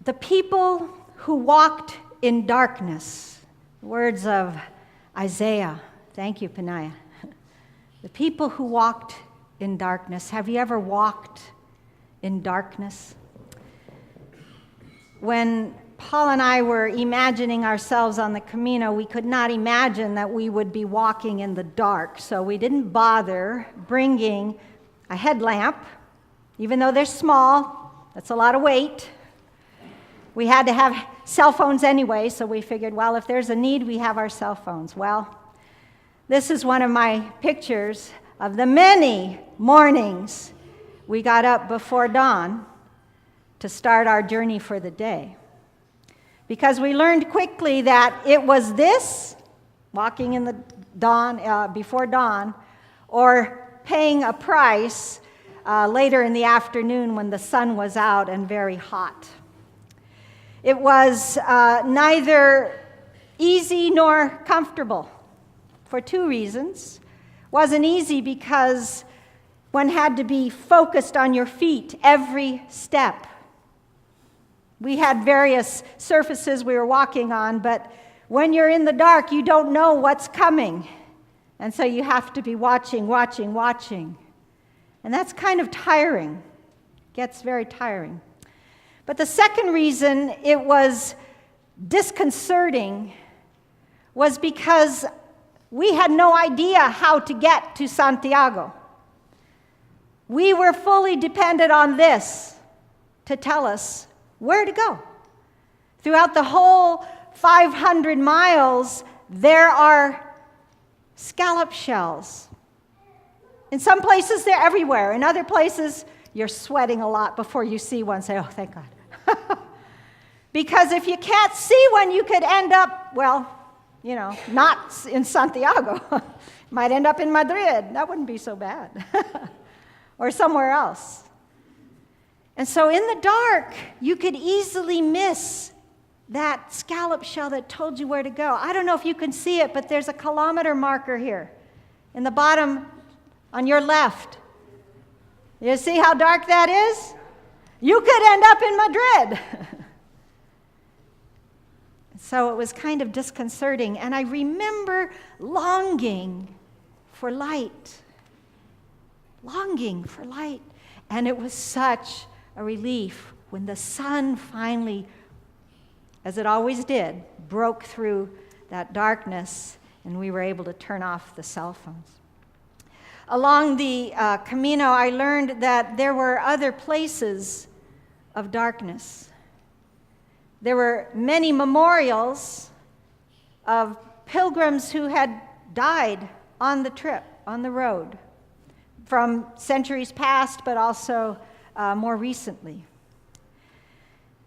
The people who walked in darkness, words of Isaiah. Thank you, Penaya. The people who walked in darkness. Have you ever walked in darkness? When Paul and I were imagining ourselves on the Camino, we could not imagine that we would be walking in the dark, so we didn't bother bringing a headlamp, even though they're small. That's a lot of weight. We had to have cell phones anyway, so we figured, well, if there's a need, we have our cell phones. Well, this is one of my pictures of the many mornings we got up before dawn to start our journey for the day. Because we learned quickly that it was this, walking in the dawn, before dawn, or paying a price later in the afternoon when the sun was out and very hot. It was neither easy nor comfortable for two reasons. It wasn't easy because one had to be focused on your feet every step. We had various surfaces we were walking on, but when you're in the dark, you don't know what's coming. And so you have to be watching. And that's kind of tiring. It gets very tiring. But the second reason it was disconcerting was because we had no idea how to get to Santiago. We were fully dependent on this to tell us where to go. Throughout the whole 500 miles, there are scallop shells. In some places, they're everywhere. In other places, you're sweating a lot before you see one. Say, oh, thank God. Because if you can't see one, you could end up, well, not in Santiago. Might end up in Madrid. That wouldn't be so bad. Or somewhere else. And so in the dark, you could easily miss that scallop shell that told you where to go. I don't know if you can see it, but there's a kilometer marker here in the bottom on your left. You see how dark that is? You could end up in Madrid. So it was kind of disconcerting, and I remember longing for light. And it was such a relief when the sun finally, as it always did, broke through that darkness and we were able to turn off the cell phones. Along the Camino, I learned that there were other places of darkness. There were many memorials of pilgrims who had died on the trip, on the road, from centuries past, but also more recently.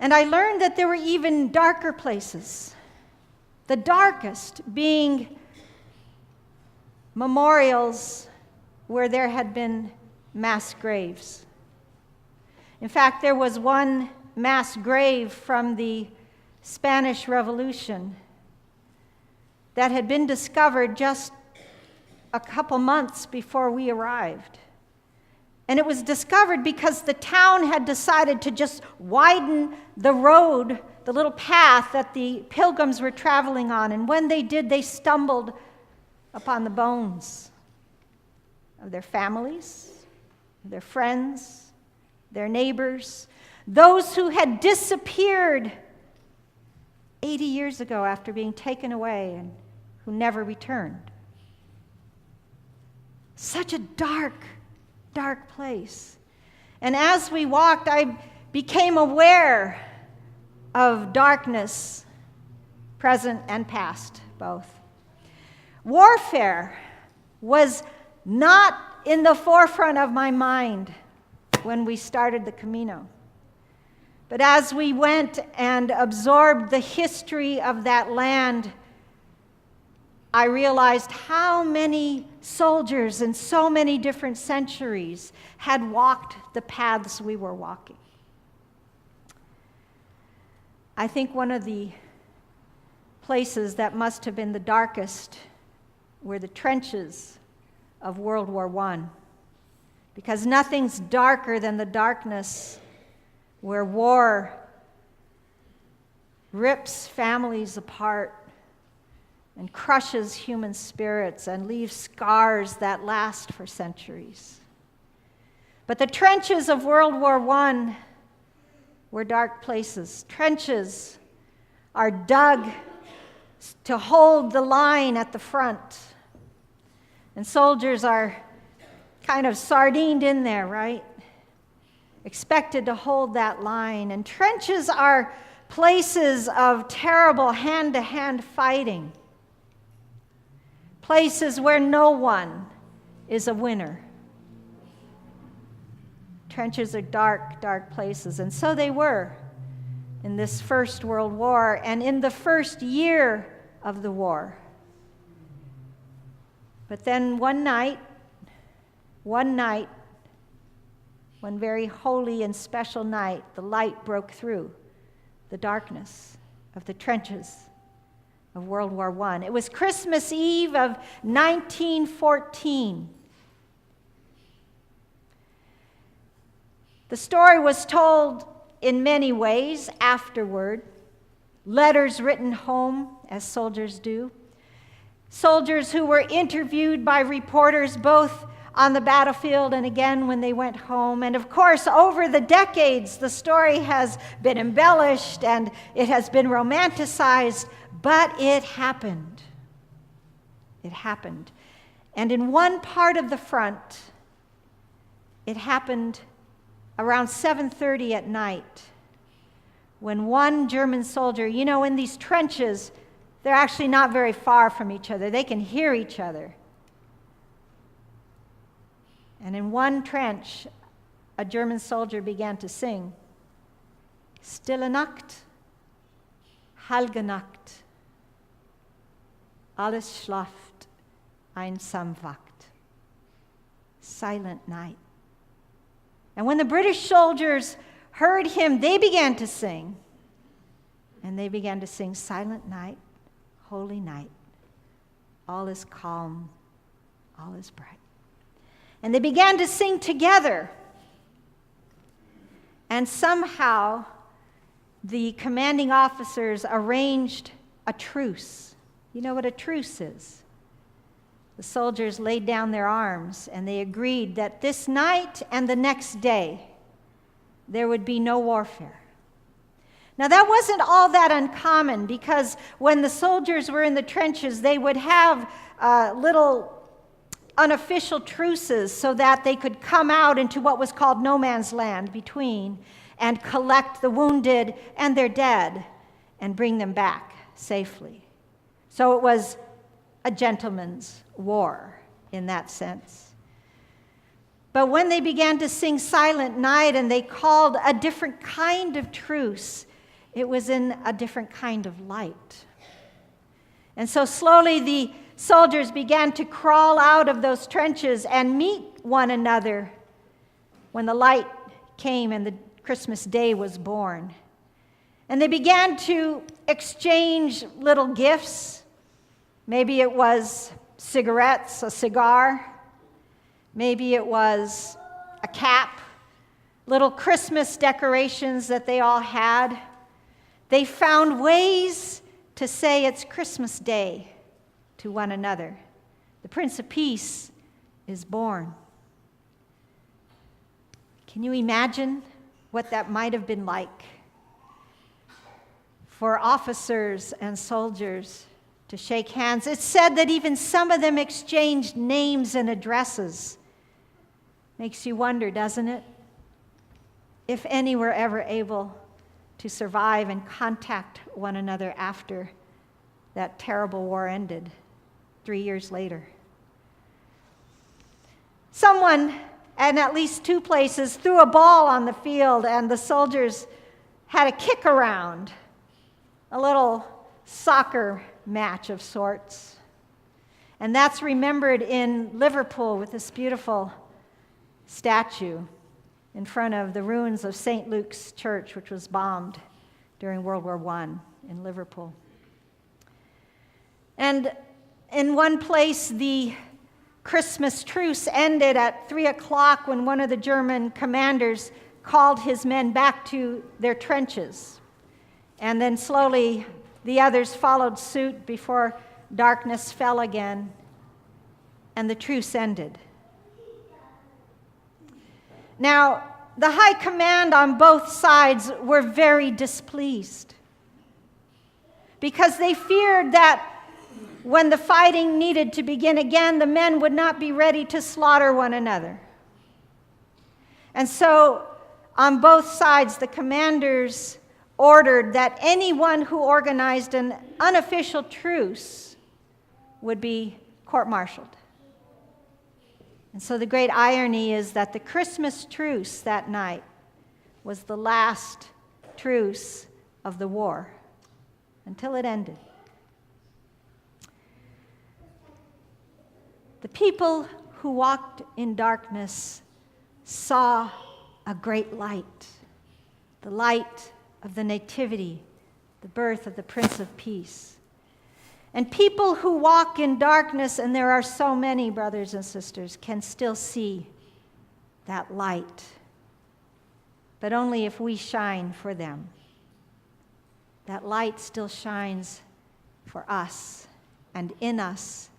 And I learned that there were even darker places, the darkest being memorials where there had been mass graves. In fact, there was one mass grave from the Spanish Revolution that had been discovered just a couple months before we arrived. And it was discovered because the town had decided to just widen the road, the little path that the pilgrims were traveling on. And when they did, they stumbled upon the bones of their families, their friends, their neighbors, those who had disappeared 80 years ago after being taken away and who never returned. Such a dark place. And as we walked, I became aware of darkness, present and past, both. Warfare was not in the forefront of my mind when we started the Camino. But as we went and absorbed the history of that land, I realized how many soldiers in so many different centuries had walked the paths we were walking. I think one of the places that must have been the darkest were the trenches of World War I, because nothing's darker than the darkness where war rips families apart and crushes human spirits and leaves scars that last for centuries. But the trenches of World War I were dark places. Trenches are dug to hold the line at the front. And soldiers are kind of sardined in there, right? Expected to hold that line. And trenches are places of terrible hand-to-hand fighting. Places where no one is a winner. Trenches are dark, dark places. And so they were in this First World War and in the first year of the war. But then one very holy and special night, the light broke through the darkness of the trenches of World War I. It was Christmas Eve of 1914. The story was told in many ways afterward. Letters written home, as soldiers do. Soldiers who were interviewed by reporters both on the battlefield and again when they went home. And of course, over the decades, the story has been embellished and it has been romanticized, but it happened. It happened. And in one part of the front, it happened around 7:30 at night when one German soldier, you know, in these trenches, they're actually not very far from each other. They can hear each other. And in one trench, a German soldier began to sing, Stille Nacht, Heilge Nacht, alles schlaft, einsam wacht. Silent night. And when the British soldiers heard him, they began to sing. And they began to sing, Silent night, holy night, all is calm, all is bright. And they began to sing together. And somehow, the commanding officers arranged a truce. You know what a truce is? The soldiers laid down their arms, and they agreed that this night and the next day, there would be no warfare. Now, that wasn't all that uncommon, because when the soldiers were in the trenches, they would have little unofficial truces so that they could come out into what was called no man's land between and collect the wounded and their dead and bring them back safely. So it was a gentleman's war in that sense. But when they began to sing Silent Night and they called a different kind of truce, it was in a different kind of light. And so slowly the soldiers began to crawl out of those trenches and meet one another when the light came and the Christmas day was born. And they began to exchange little gifts. Maybe it was cigarettes, a cigar. Maybe it was a cap, little Christmas decorations that they all had. They found ways to say it's Christmas Day to one another. The Prince of Peace is born. Can you imagine what that might have been like for officers and soldiers to shake hands? It's said that even some of them exchanged names and addresses. Makes you wonder, doesn't it? If any were ever able to survive and contact one another after that terrible war ended 3 years later. Someone, and at least two places, threw a ball on the field, and the soldiers had a kick around, a little soccer match of sorts. And that's remembered in Liverpool with this beautiful statue in front of the ruins of St. Luke's Church, which was bombed during World War I in Liverpool. And in one place, the Christmas truce ended at 3 o'clock when one of the German commanders called his men back to their trenches. And then slowly the others followed suit before darkness fell again, and the truce ended. Now, the high command on both sides were very displeased because they feared that when the fighting needed to begin again, the men would not be ready to slaughter one another. And so, on both sides, the commanders ordered that anyone who organized an unofficial truce would be court-martialed. And so the great irony is that the Christmas truce that night was the last truce of the war until it ended. The people who walked in darkness saw a great light, the light of the Nativity, the birth of the Prince of Peace. And people who walk in darkness, and there are so many, brothers and sisters, can still see that light, but only if we shine for them. That light still shines for us, and in us,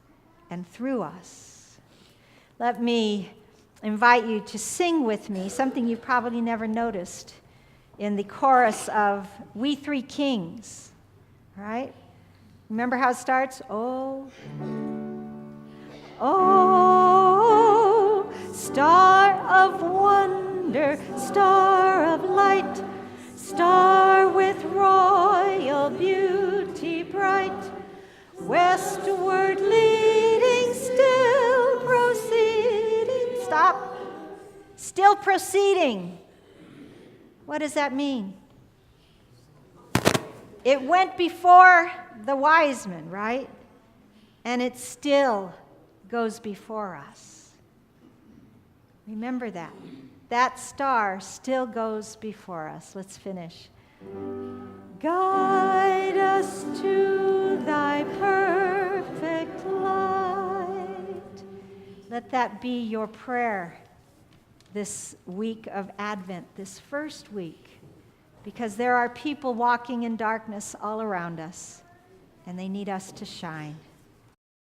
and through us. Let me invite you to sing with me something you probably never noticed in the chorus of We Three Kings, all right? Remember how it starts? Oh, oh, star of wonder, star of light, star with royal beauty bright, westward leading, still proceeding. Stop. Still proceeding. What does that mean? It went before the wise men, right? And it still goes before us. Remember that. That star still goes before us. Let's finish. Guide us to thy perfect light. Let that be your prayer this week of Advent, this first week, because there are people walking in darkness all around us, and they need us to shine.